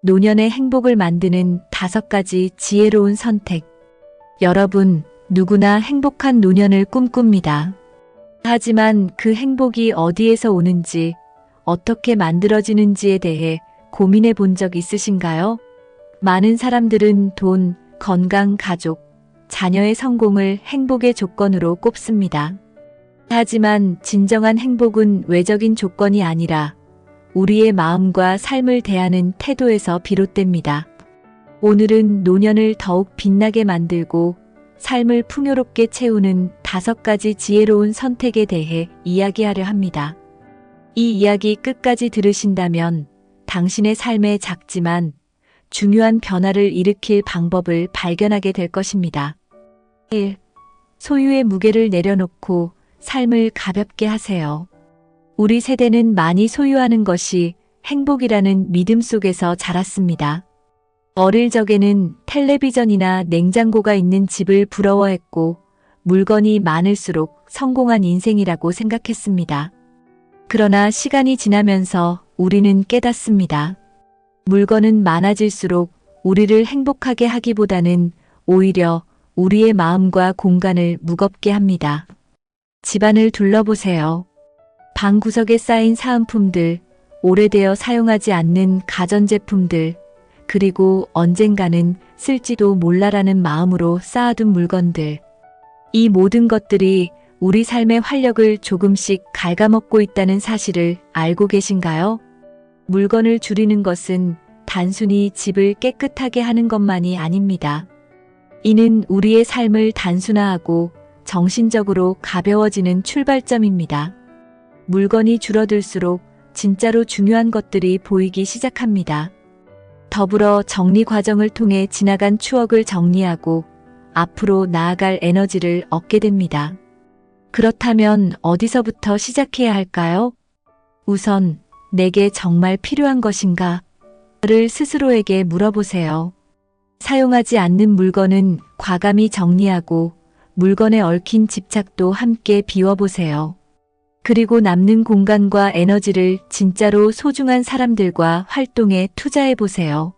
노년의 행복을 만드는 5가지 지혜로운 선택. 여러분, 누구나 행복한 노년을 꿈꿉니다. 하지만 그 행복이 어디에서 오는지, 어떻게 만들어지는지에 대해 고민해 본 적 있으신가요? 많은 사람들은 돈, 건강, 가족, 자녀의 성공을 행복의 조건으로 꼽습니다. 하지만 진정한 행복은 외적인 조건이 아니라 우리의 마음과 삶을 대하는 태도에서 비롯됩니다. 오늘은 노년을 더욱 빛나게 만들고 삶을 풍요롭게 채우는 5가지 지혜로운 선택에 대해 이야기하려 합니다. 이 이야기 끝까지 들으신다면 당신의 삶에 작지만 중요한 변화를 일으킬 방법을 발견하게 될 것입니다. 1. 소유의 무게를 내려놓고 삶을 가볍게 하세요. 우리 세대는 많이 소유하는 것이 행복이라는 믿음 속에서 자랐습니다. 어릴 적에는 텔레비전이나 냉장고가 있는 집을 부러워했고 물건이 많을수록 성공한 인생이라고 생각했습니다. 그러나 시간이 지나면서 우리는 깨닫습니다. 물건은 많아질수록 우리를 행복하게 하기보다는 오히려 우리의 마음과 공간을 무겁게 합니다. 집안을 둘러보세요. 방 구석에 쌓인 사은품들, 오래되어 사용하지 않는 가전제품들, 그리고 언젠가는 쓸지도 몰라라는 마음으로 쌓아둔 물건들. 이 모든 것들이 우리 삶의 활력을 조금씩 갉아먹고 있다는 사실을 알고 계신가요? 물건을 줄이는 것은 단순히 집을 깨끗하게 하는 것만이 아닙니다. 이는 우리의 삶을 단순화하고 정신적으로 가벼워지는 출발점입니다. 물건이 줄어들수록 진짜로 중요한 것들이 보이기 시작합니다. 더불어 정리 과정을 통해 지나간 추억을 정리하고 앞으로 나아갈 에너지를 얻게 됩니다. 그렇다면 어디서부터 시작해야 할까요? 우선 내게 정말 필요한 것인가?를 스스로에게 물어보세요. 사용하지 않는 물건은 과감히 정리하고 물건에 얽힌 집착도 함께 비워보세요. 그리고 남는 공간과 에너지를 진짜로 소중한 사람들과 활동에 투자해보세요.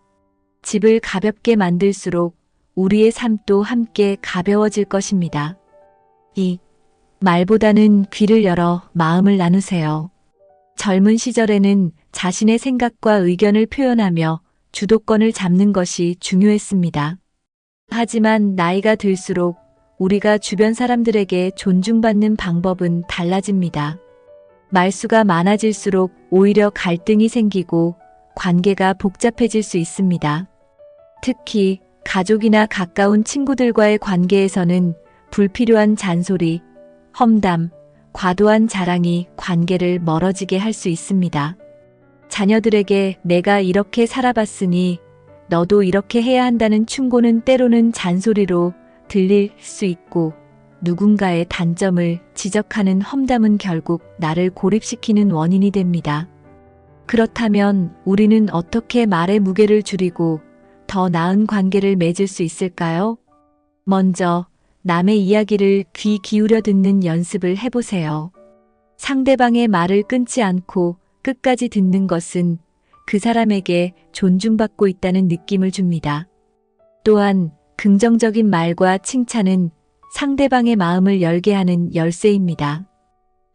집을 가볍게 만들수록 우리의 삶도 함께 가벼워질 것입니다. 2. 말보다는 귀를 열어 마음을 나누세요. 젊은 시절에는 자신의 생각과 의견을 표현하며 주도권을 잡는 것이 중요했습니다. 하지만 나이가 들수록 우리가 주변 사람들에게 존중받는 방법은 달라집니다. 말수가 많아질수록 오히려 갈등이 생기고 관계가 복잡해질 수 있습니다. 특히 가족이나 가까운 친구들과의 관계에서는 불필요한 잔소리, 험담, 과도한 자랑이 관계를 멀어지게 할 수 있습니다. 자녀들에게 내가 이렇게 살아봤으니 너도 이렇게 해야 한다는 충고는 때로는 잔소리로 들릴 수 있고 누군가의 단점을 지적하는 험담은 결국 나를 고립시키는 원인이 됩니다. 그렇다면 우리는 어떻게 말의 무게를 줄이고 더 나은 관계를 맺을 수 있을까요? 먼저 남의 이야기를 귀 기울여 듣는 연습을 해보세요. 상대방의 말을 끊지 않고 끝까지 듣는 것은 그 사람에게 존중받고 있다는 느낌을 줍니다. 또한 긍정적인 말과 칭찬은 상대방의 마음을 열게 하는 열쇠입니다.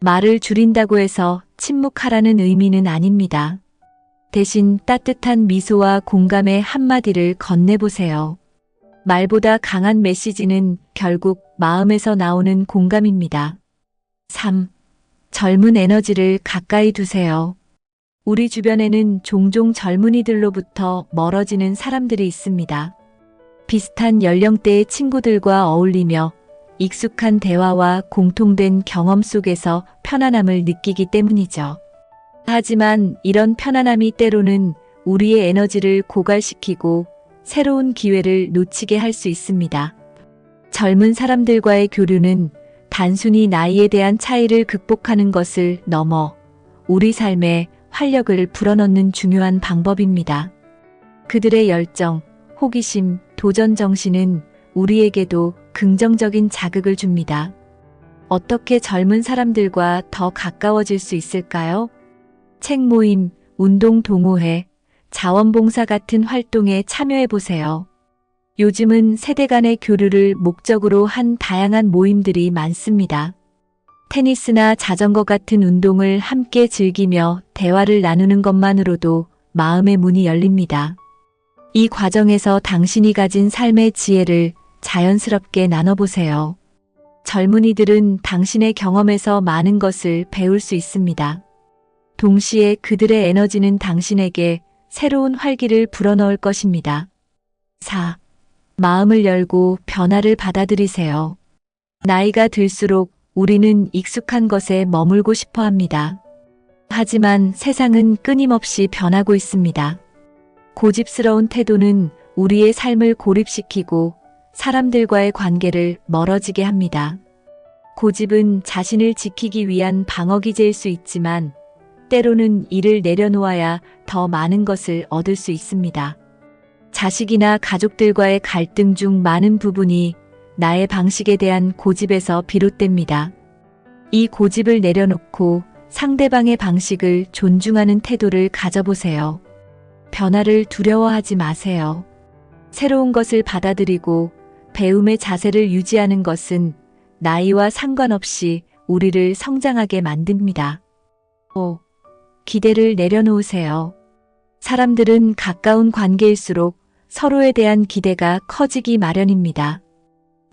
말을 줄인다고 해서 침묵하라는 의미는 아닙니다. 대신 따뜻한 미소와 공감의 한마디를 건네보세요. 말보다 강한 메시지는 결국 마음에서 나오는 공감입니다. 3. 젊은 에너지를 가까이 두세요. 우리 주변에는 종종 젊은이들로부터 멀어지는 사람들이 있습니다. 비슷한 연령대의 친구들과 어울리며 익숙한 대화와 공통된 경험 속에서 편안함을 느끼기 때문이죠. 하지만 이런 편안함이 때로는 우리의 에너지를 고갈시키고 새로운 기회를 놓치게 할 수 있습니다. 젊은 사람들과의 교류는 단순히 나이에 대한 차이를 극복하는 것을 넘어 우리 삶에 활력을 불어넣는 중요한 방법입니다. 그들의 열정, 호기심, 도전 정신은 우리에게도 긍정적인 자극을 줍니다. 어떻게 젊은 사람들과 더 가까워질 수 있을까요? 책 모임, 운동 동호회, 자원봉사 같은 활동에 참여해 보세요. 요즘은 세대 간의 교류를 목적으로 한 다양한 모임들이 많습니다. 테니스나 자전거 같은 운동을 함께 즐기며 대화를 나누는 것만으로도 마음의 문이 열립니다. 이 과정에서 당신이 가진 삶의 지혜를 자연스럽게 나눠보세요. 젊은이들은 당신의 경험에서 많은 것을 배울 수 있습니다. 동시에 그들의 에너지는 당신에게 새로운 활기를 불어넣을 것입니다. 4. 마음을 열고 변화를 받아들이세요. 나이가 들수록 우리는 익숙한 것에 머물고 싶어 합니다. 하지만 세상은 끊임없이 변하고 있습니다. 고집스러운 태도는 우리의 삶을 고립시키고 사람들과의 관계를 멀어지게 합니다. 고집은 자신을 지키기 위한 방어기제일 수 있지만 때로는 이를 내려놓아야 더 많은 것을 얻을 수 있습니다. 자식이나 가족들과의 갈등 중 많은 부분이 나의 방식에 대한 고집에서 비롯됩니다. 이 고집을 내려놓고 상대방의 방식을 존중하는 태도를 가져보세요. 변화를 두려워하지 마세요. 새로운 것을 받아들이고 배움의 자세를 유지하는 것은 나이와 상관없이 우리를 성장하게 만듭니다. 5. 기대를 내려놓으세요. 사람들은 가까운 관계일수록 서로에 대한 기대가 커지기 마련입니다.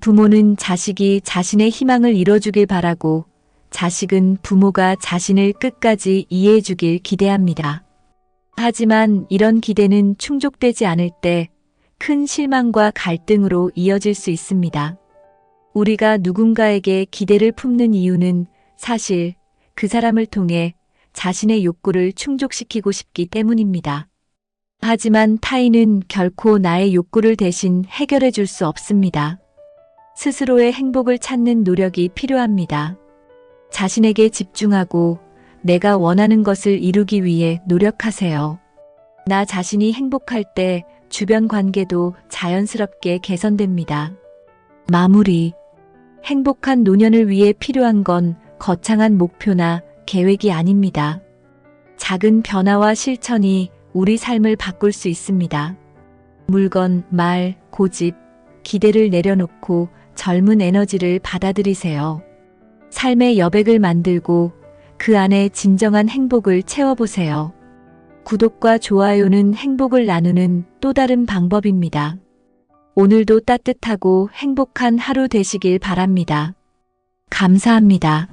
부모는 자식이 자신의 희망을 이뤄주길 바라고 자식은 부모가 자신을 끝까지 이해해주길 기대합니다. 하지만 이런 기대는 충족되지 않을 때 큰 실망과 갈등으로 이어질 수 있습니다. 우리가 누군가에게 기대를 품는 이유는 사실 그 사람을 통해 자신의 욕구를 충족시키고 싶기 때문입니다. 하지만 타인은 결코 나의 욕구를 대신 해결해 줄 수 없습니다. 스스로의 행복을 찾는 노력이 필요합니다. 자신에게 집중하고 내가 원하는 것을 이루기 위해 노력하세요. 나 자신이 행복할 때 주변 관계도 자연스럽게 개선됩니다. 마무리. 행복한 노년을 위해 필요한 건 거창한 목표나 계획이 아닙니다. 작은 변화와 실천이 우리 삶을 바꿀 수 있습니다. 물건, 말, 고집, 기대를 내려놓고 젊은 에너지를 받아들이세요. 삶의 여백을 만들고 그 안에 진정한 행복을 채워보세요. 구독과 좋아요는 행복을 나누는 또 다른 방법입니다. 오늘도 따뜻하고 행복한 하루 되시길 바랍니다. 감사합니다.